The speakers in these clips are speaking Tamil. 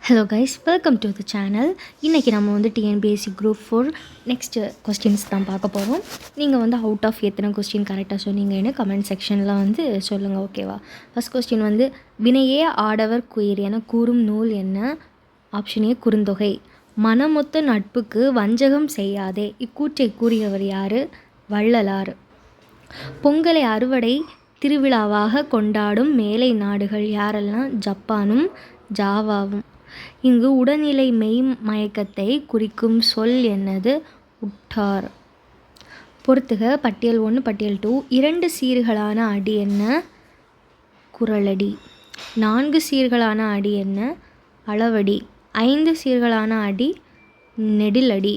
Hello guys, welcome to the channel. இன்றைக்கி நம்ம வந்து டிஎன்பிஎஸ்சி குரூப் 4 நெக்ஸ்ட்டு கொஸ்டின்ஸ் தான் பார்க்க போகிறோம். நீங்கள் வந்து அவுட் ஆஃப் எத்தனை கொஸ்டின் கரெக்டாக சொன்னீங்கன்னு கமெண்ட் செக்ஷனில் வந்து சொல்லுங்கள், ஓகேவா? ஃபஸ்ட் கொஸ்டின் வந்து வினையே ஆடவர் குயிர் என கூறும் நூல் என்ன? ஆப்ஷன் ஏ குறுந்தொகை. மனமொத்த நட்புக்கு வஞ்சகம் செய்யாதே இக்கூற்றை கூறியவர் யார்? வள்ளலார். பொங்கலை அறுவடை திருவிழாவாக கொண்டாடும் மேலை நாடுகள் யாரெல்லாம்? ஜப்பானும் ஜாவாவும். இங்கு உடல்நிலை மெய் மயக்கத்தை குறிக்கும் சொல் என்னது? உட்டார். பொறுத்துக பட்டியல் 1 பட்டியல் 2. 2 சீர்களான அடி என்ன? குறளடி. 4 சீர்களான அடி என்ன? அளவடி. 5 சீர்களான அடி நெடிலடி.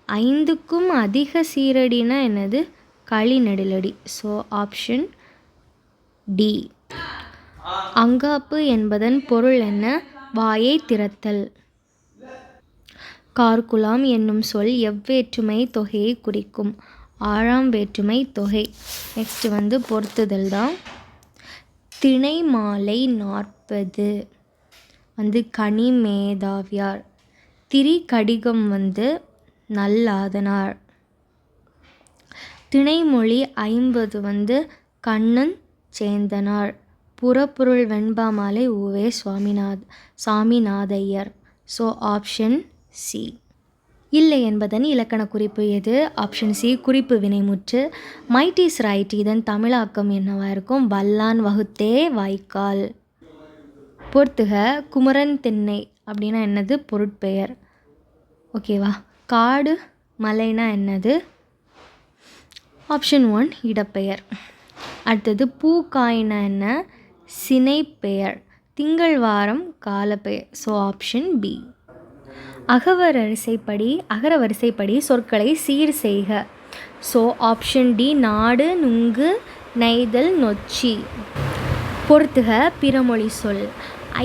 5க்கும் அதிக சீரடினா என்னது? களி நெடிலடி. So option D. அங்காப்பு என்பதன் பொருள் என்ன? வாயை திறத்தல். கார்குலாம் என்னும் சொல் எவ்வேற்றுமை தொகையை குறிக்கும்? 6ஆம் வேற்றுமை தொகை. நெக்ஸ்ட் வந்து பொறுத்துதல் தான். திணை மாலை 40 வந்து கனி மேதாவியார். திரி கடிகம் வந்து நல்லாதனார். திணைமொழி 50 வந்து கண்ணன் சேந்தனார். புறப்பொருள் வெண்பா மாலை உவே சாமிநாதையர். So option C. இல்லை என்பதன் இலக்கண குறிப்பு எது? ஆப்ஷன் சி குறிப்பு வினைமுற்று. மைட் இஸ் ரைட் இதன் தமிழாக்கம் என்னவா இருக்கும்? வல்லான் வகுத்தே வாய்க்கால். பொறுத்துக குமரன் திண்ணை அப்படின்னா என்னது? பொருட்பெயர், ஓகேவா? காடு மலைனா என்னது? ஆப்ஷன் 1 இடப்பெயர். அடுத்தது பூக்காய்னா என்ன? சினைப்பெயர். திங்கள் வாரம் காலப்பெயர். So option B. அகரவரிசைப்படி சொற்களை சீர் செய்க. ஸோ ஆப்ஷன் டி நாடு நுங்கு நெய்தல் நொச்சி. பொறுத்துக பிறமொழி சொல்.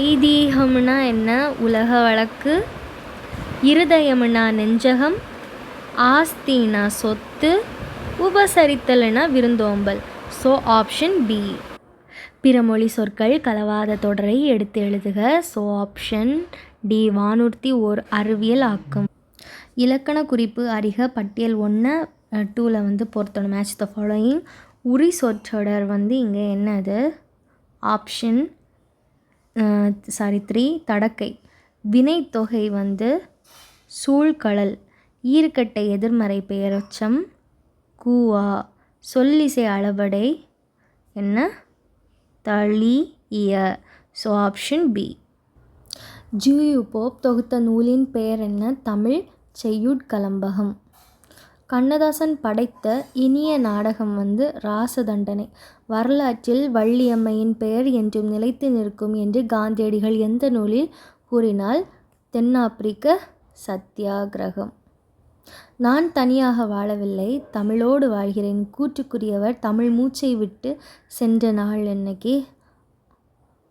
ஐதீகம்னா என்ன? உலக வழக்கு. இருதயம்னா நெஞ்சகம். ஆஸ்தினா சொத்து. உபசரித்தல்னா விருந்தோம்பல். So option B. பிறமொழி சொற்கள் கலவாத தொடரை எடுத்து எழுதுக. ஸோ ஆப்ஷன் டி வானூர்தி ஓர் அறிவியல் ஆக்கம். இலக்கண குறிப்பு அறிக. பட்டியல் 1 2ல் வந்து பொருத்தணும். Match the following. உரி சொற்றொடர் வந்து இங்கே என்னது? ஆப்ஷன் 3 தடக்கை. வினைத்தொகை வந்து சூழ்கழல். ஈர்க்கட்டை எதிர்மறை பெயரச்சம் கூவா. சொல்லிசை அளபடை என்ன? தளிய. So option B. G U Pope தொகுத்த நூலின் பெயர் என்ன? தமிழ் செய்யுட்கலம்பகம். கண்ணதாசன் படைத்த இனிய நாடகம் வந்து ராசதண்டனை. வரலாற்றில் வள்ளியம்மையின் பெயர் என்றும் நிலைத்து நிற்கும் என்று காந்தியடிகள் எந்த நூலில் கூறினால்? தென்னாப்பிரிக்க சத்தியாகிரகம். நான் தனியாக வாழவில்லை, தமிழோடு வாழ்கிறேன் கூற்றுக்குரியவர் தமிழ் மூச்சை விட்டு சென்ற நாள் என்னைக்கு?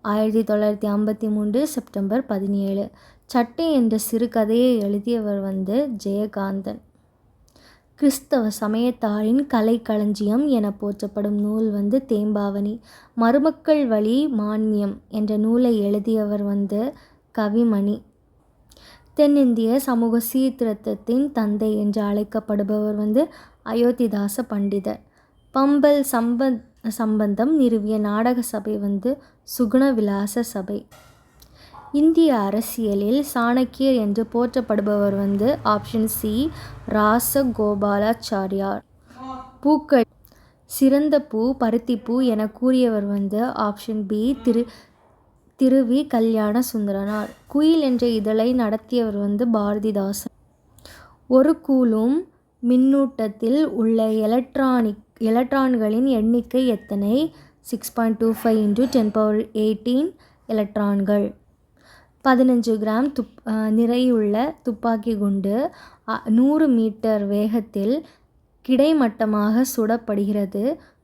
1953 செப்டம்பர் 17. சட்டை என்ற சிறுகதையை எழுதியவர் வந்து ஜெயகாந்தன். கிறிஸ்தவ சமயத்தாரின் கலைக்களஞ்சியம் என போற்றப்படும் நூல் வந்து தேம்பாவணி. மருமக்கள் வழி மான்மியம் என்ற நூலை எழுதியவர் வந்து கவிமணி. தென்னிந்திய சமூக சீர்திருத்தத்தின் தந்தை என்று அழைக்கப்படுபவர் வந்து அயோத்திதாச பண்டிதர். பம்பல் சம்பந்தம் நிறுவிய நாடக சபை வந்து சுகுணவிலாச சபை. இந்திய அரசியலில் சாணக்கியர் என்று போற்றப்படுபவர் வந்து ஆப்ஷன் சி ராசகோபாலாச்சாரியார். பூக்கள் சிறந்த பூ பருத்திப்பூ என கூறியவர் வந்து ஆப்ஷன் பி திருவி கல்யாண சுந்தரனார். குயில் என்ற இதழை நடத்தியவர் வந்து பாரதிதாசன். ஒரு கூலும் மின்னூட்டத்தில் உள்ள எலக்ட்ரான்களின் எண்ணிக்கை எத்தனை? 6.25 × 1018 எலக்ட்ரான்கள். 15 கிராம் நிறையுள்ள துப்பாக்கி குண்டு 100 மீட்டர் வேகத்தில் கிடைமட்டமாக சுடப்படுகிறது.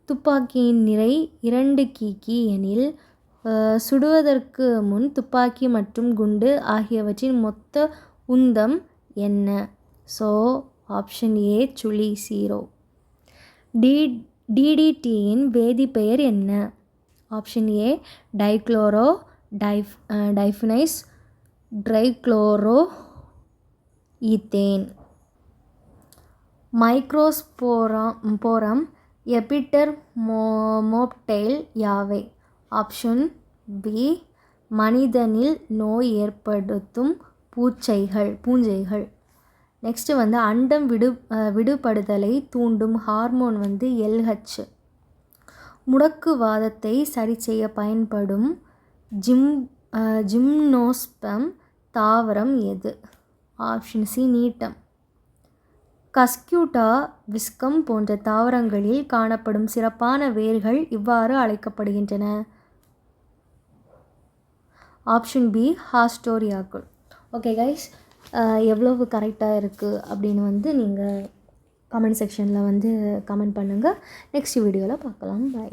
துப்பாக்கியின் நிறை 2 கிகி எனில் சுடுவதற்கு முன் துப்பாக்கி மற்றும் குண்டு ஆகியவற்றின் மொத்த உந்தம் என்ன? ஸோ ஆப்ஷன் ஏ சுழி 0. டிடிடியின் வேதிப்பெயர் என்ன? Option A dichloro diphenyl trichloro ethane. Microsporum epidermophyton யாவை? ஆப்ஷன் பி மனிதனில் நோய் ஏற்படுத்தும் பூஞ்சைகள். நெக்ஸ்ட்டு வந்து அண்டம் விடுபடுதலை தூண்டும் ஹார்மோன் வந்து LH. முடக்குவாதத்தை சரி செய்ய பயன்படும் ஜிம்னோஸ்பம் தாவரம் எது? Option C நீட்டம். கஸ்கியூட்டா விஸ்கம் போன்ற தாவரங்களில் காணப்படும் சிறப்பான வேர்கள் இவ்வாறு அழைக்கப்படுகின்றன. ஆப்ஷன் பி ஹாஸ்டோரியாக்கள். ஓகே கைஸ், எவ்வளவு கரெக்டாக இருக்குது அப்படின்னு வந்து நீங்கள் கமெண்ட் செக்ஷனில் வந்து கமெண்ட் பண்ணுங்கள். நெக்ஸ்ட் வீடியோவில் பார்க்கலாம். பை.